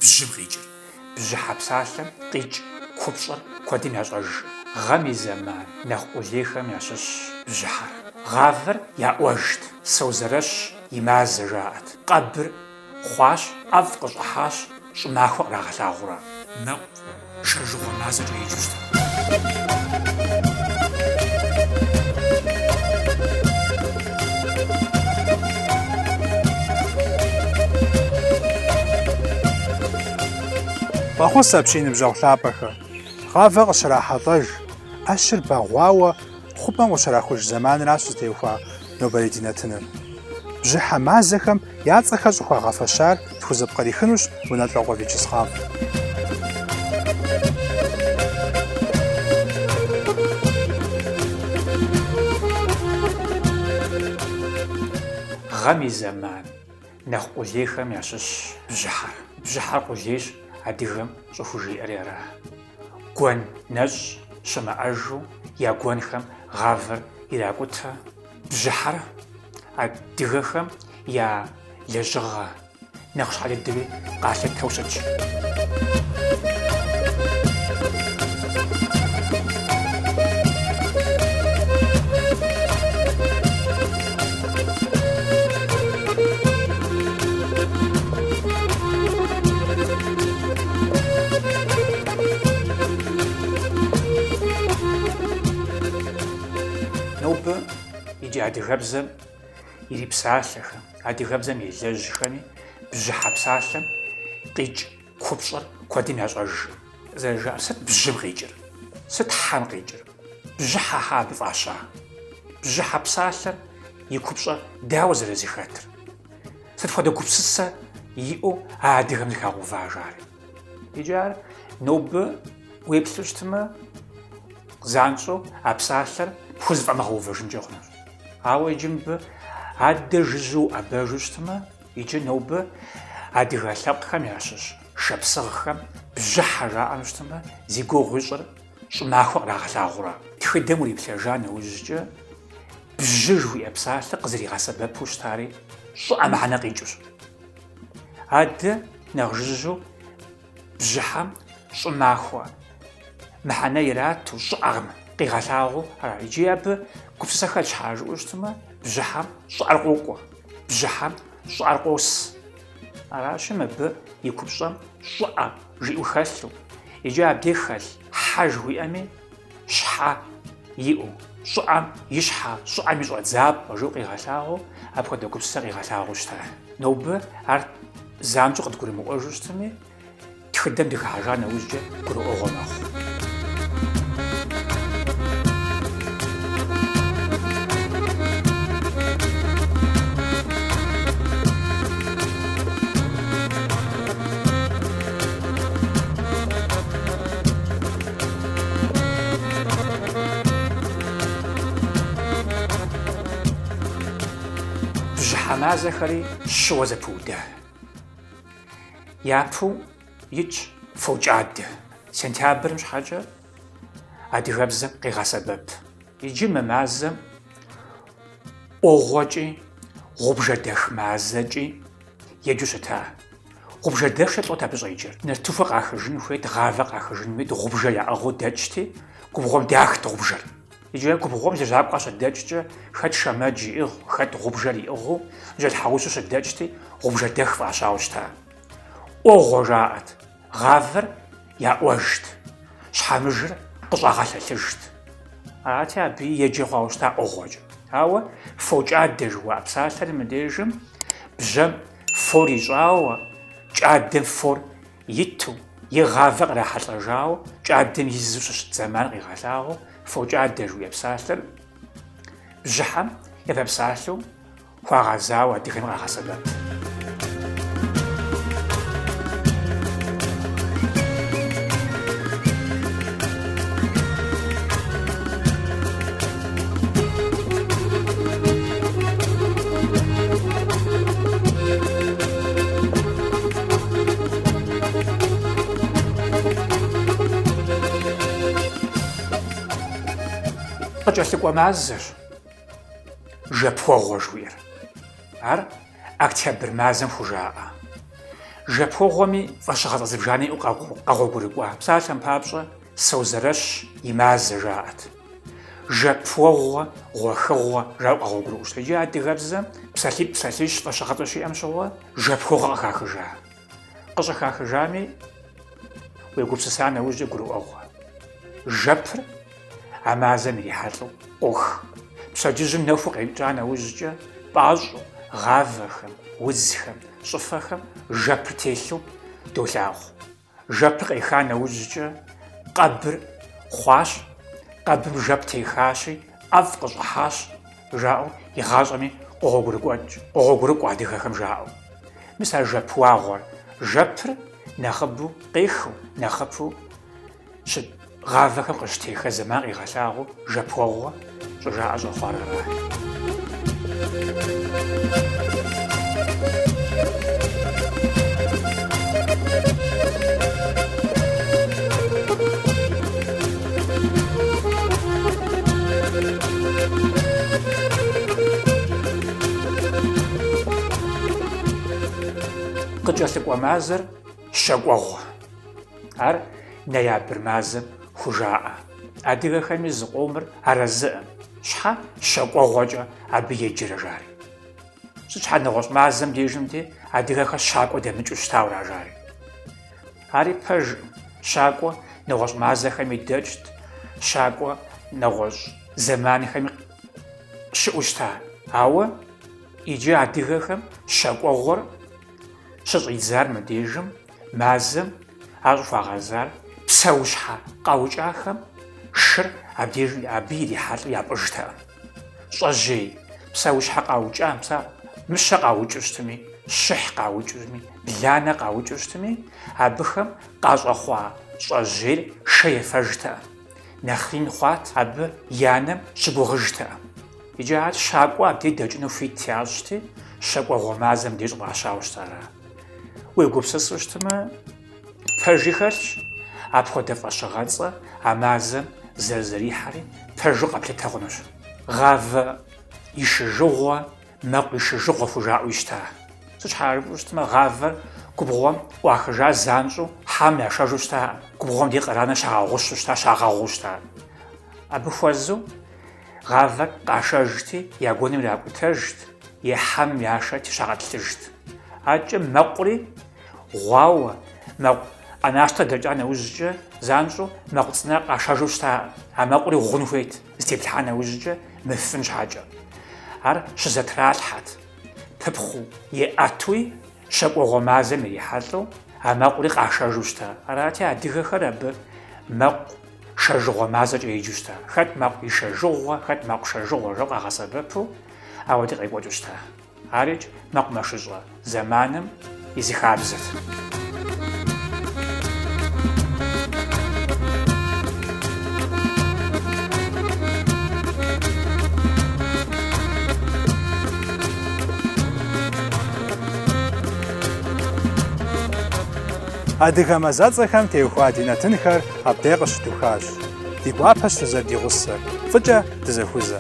бжьым къикӏыр. Бжьыхьэ псалъэм къикӏ купщӏыр куэдым ящӏэж. Гъэм и зэман нэхъ ӏулейхэм ящыщ бжьыхьэр. Гъавэр яӏуэжт, сау зэрэщ и мазэ жаӏэт. Къэбыр хъуащ, ӏэфӏ къыщӏыхьащ, щӏымахуэ кърагъэлъагъурэ. Мэӏу шэжыгъуэ мазэкӏэ иджыщт. Фӏэхъус апщий ныбжьэгъу лъапӏэхэ. Гъавэ къыщрахьэлӏэж, ӏэщыр бэгъуауэ хъупӏэм къыщрахуж зэманращ зытеухуа нобэрей ди нэтыныр. Бжьыхьэ мазэхэм я цӏэхэр щӏыхуагъэфэщар тхузэпкърихынущ унэлӏэгъуэ Вячеслав. Гъэм и зэман нэхъ ӏулейхэм ящыщ бжьыхьэр. Бжьыхьэр къулейщ, адыгэм щӏыху жиӏэри ара. Гуэн нэщӏ щымыӏэжу я гуэнхэм гъавэр иракӏутэ. Бжьыхьэр адыгэхэм я лэжьыгъэ нэхъ щхьэ дыдэуи къалъытэу щытщ. Нобэ иджы адыгэбзэм ирипсалъэхэм, адыгэбзэм и лэжьхэми бжьыхьэ псалъэм къикӏ купщӏыр куэдым ящӏэж. Зэрыжаӏэр сыт бжьым къикӏыр? Сыт хьэм къикӏыр? Бжьыхьэхьэ абы фӏаща? Бжьыхьэ псалъэр и купщӏэ дауэ зэрызихэтыр? Сыт хуэдэ гупсысэ иӏэу адыгэм зыхагъэуважари? Иджы ар нобэ уеплъу щытымэ занщӏэу а псалъэр пхузэфӏэмыгъэувэжынкӏэ хъунущ. Ауэ иджы мыбы адэ жыжьэу ӏэбэжу щытымэ, иджы нобэ адыгэ лъэпкъхэм ящыщ шапсыгъхэм бжьыхьэ жаӏэну щытымэ, зи гугъу ищӏыр щӏымахуэ кърагъэлъагъурэ. Тхыдэм уриплъэжа нэужькӏэ бжьы жыхуиӏэ псалъэр къызэригъэсэбэпу щытари щӏыӏэ мыхьэнэ къикӏущ. Адэ нэхъ жыжьэу бжьыхьэм щӏымахуэ мыхьэнэ ирату щӏыӏэм къигъэлъагъуу арат. Иджы абы гупсысэхэр щхьа жыӏэу щытымэ, бжьыхьэм щӏыӏэр къокӏуэ, бжьыхьэм щӏыӏэр къос. Аращи мыбы и купщӏэм щӏыӏэ жиӏэу хэлъу, иджы абдей хэлъ хьэ жыхуиӏэми щхьэ иӏэу, щӏыӏэм и щхьэ, щӏыӏэм и щӏыӏэдзапӏэ жыӏэу къигъэлъагъуу, апхуэдэ гупсысэ къигъэлъагъуу щытар. Нобэ ар занщӏэу къыдгурымыӏуэжу щытыми, тхыдэм дыхыхьэжа нэужькӏэ гурыӏуэгъуэ мэхъу. Бжьыхьэ мазэхэри щыуэ зэпыудэ. Япэу икӏ фокӏадэ. Сентябрым щхьэкӏэ адыгэбзэм къигъэсэбэп. Иджы мы мазэм ӏуэгъуэкӏи, гъубжэдэх мазэкӏи еджэу щыта. Гъубжэдэхщэ лӏот абы щӏеджэр. Нартыхуэ къахыжын хуейт, гъавэ къахыжын хуейт, гъубжэ яӏыгъыу дэкӏти, губгъуэм дахт гъубжэр. Иджы губгъуэм лэжьапкъэ щыдэкӏкӏэ хэт шэмэдж иӏыгъ, хэт гъубжэр иӏыгъыу жьэлъхьэусу щыдэкӏти, гъубжэдэх фӏащауэ щыта. ӏуэгъуэ жаӏэт. Гъавэр яӏуэжт. Щхьэмыжыр къыщӏагъэлъэлъыжт. Арати абы еджэ хъуауэ щыта ӏуэгъуэкӏэ. Ауэ фокӏадэ жыхуаӏэ псалъэр мыбдежым бжьэм фор ищӏауэ, кӏадэм фор иту, и гъавэ кърахьэлӏэжауэ, кӏадэм изу щыщыт зэман къигъэлъагъуу, фокӏадэ жыхуиӏэ псалъэр бжьыхьэм епэпсалъэу хуагъэзауэ адыгэм къагъэсэбэп. Къыкӏэлъыкӏуэ мазэщ жэпуэгъуэ жыхуиӏэр. Ар октябрь мазэм хужаӏэ. Жэпуэгъуэми фӀэщыгъэ зыбжанэ иӀэу къэгъуэгурыкӀуа. Псалъэм папщӀэ Созэрэщ и мазэ жаӀэт. Жэпуэгъуэ, гъуэхыгъуэ жаӀэу къэгъуэгурыӀущ. Иджы адыгэбзэм псалъитӀ-псалъищ фӀэщыгъэ щиӀэм щыгъуэ жэпуэгъуэ къыхахыжа. КъыщӀыхахыжами, уегупсыса нэужькӀэ гурыӀуэгъуэ. Жэпыр а мазэм ирихьэлӀэу Ӏуох. Пщэдджыжьым нэхуу къеипкӀа нэужькӀэ пӀащӀэу гъавэхэм, удзхэм, щӀыфэхэм жэпыр телъу долъагъу. Жэпыр къеха нэужькӀэ къэбыр хъуащ, къэбым жэп техащи, ӀэфӀ къыщӀыхьащ жаӀэу игъащӀэми къогъуэгурыкӀуэ адыгэхэм жаӀэу. Мис а жэпуагъуэр, жэпыр нэхъыбэу къехыу, нэхъыфу гъавэхэм къыщытеха зэман къигъэлъагъуу жэпуэгъуэ щӀыжаӀэ щӀэхъуар аращ. КъыкӀэлъыкӀуэ мазэр щакӀуэгъуэ. Ар ноябрь мазэм хужаӀэ. Адыгэхэми зы къомыр арэзыӀэм щхьэ щакӀуэгъуэкӀэ абы еджэрэ жари. Щхьэ нэгъуэщӀ мазэм дежымти адыгэхэр щакӀуэ дэмыкӀыу щытауэ ажари. Ари пэжым щакӀуэ нэгъуэщӀ мазэхэми дэкӀт, щакӀуэ нэгъуэщӀ зэманхэми щыӀэу щыта. Ауэ иджы адыгэхэм щакӀуэгъуэр щыщӀидзар мыбдежым мазэм ар щӀыхуагъэзар псэущхьэ къаукӀахэм шыр абы ирихьэлӀэу япӀыжтэкъым. ЩӀэжьей псэущхьэ къаукӀам, мыщэ къаукӀыу щытми, щыхь къаукӀыжми, бланэ къаукӀыу щытми, абыхэм къащӀэхъуа щӀэжьейр шэ ефэжтэкъым. Нэхърин хъуат, абы янэм щыгугъыжтэкъым. Иджы ар щакӀуэ абдей дэкӀыну хуит ящӀти, щакӀуэгъуэ мазэм деж къащауэ щытара. Уегупсысу щытымэ, пэжи хэлъщ, апхуэдэ фӀэщыгъэцӀэ а мазэм зэрызэрихьэри пэжу къэплъытэ хъунущ. Гъавэ ишыжыгъуэ, мэкъу ишыжыгъуэ хужаӀуи щта. ЩхьэрыфӀу щытымэ, гъавэр губгъуэм Ӏуахыжа занщӀу хьэм яшэжу щтаӀым. Губгъуэм ди къарэныр щагъэгъущу щта, щагъэгъуу щта. Абы хуэзу гъавэр къашэжти, я гуэным иракӀутэжт, е хьэм яшэти щагъэтлъыжт. АкӀэ мэкъури гъуауэ, мэкъу Ӏэнащтэ дэкӀа нэужькӀэ занщӀу мэкъу цӀынэр къашэжу щтаӀым. А мэкъури гъун хуейт зытеплъхьа нэужькӀэ мыфын щхьэкӀэ. Ар щызэтралъхьэт, пыпхъуу еӀэтуи щакӀуэгъуэ мазэм ирихьэлӀэу а мэкъури къашэжу щта. Арати адыгэхэр абы мэкъу шэжыгъуэ мазэкӀэ еджэу щта. Хэт мэкъу ишэжыгъуэ, хэт мэкъу шэжыгъуэ жэу къагъэсэбэпу ауэди къекӀуэкӀыу щта. АрикӀ мэкъу мэшыщӀэ зэманым и зыхабзэт. Адыгэ мазэцӀэхэм теухуа ди нэтынхэр абдей къыщытухащ. Ди гуапэщ дызэрыдигъусэр. ФӀыкӀэ дызэхузэ.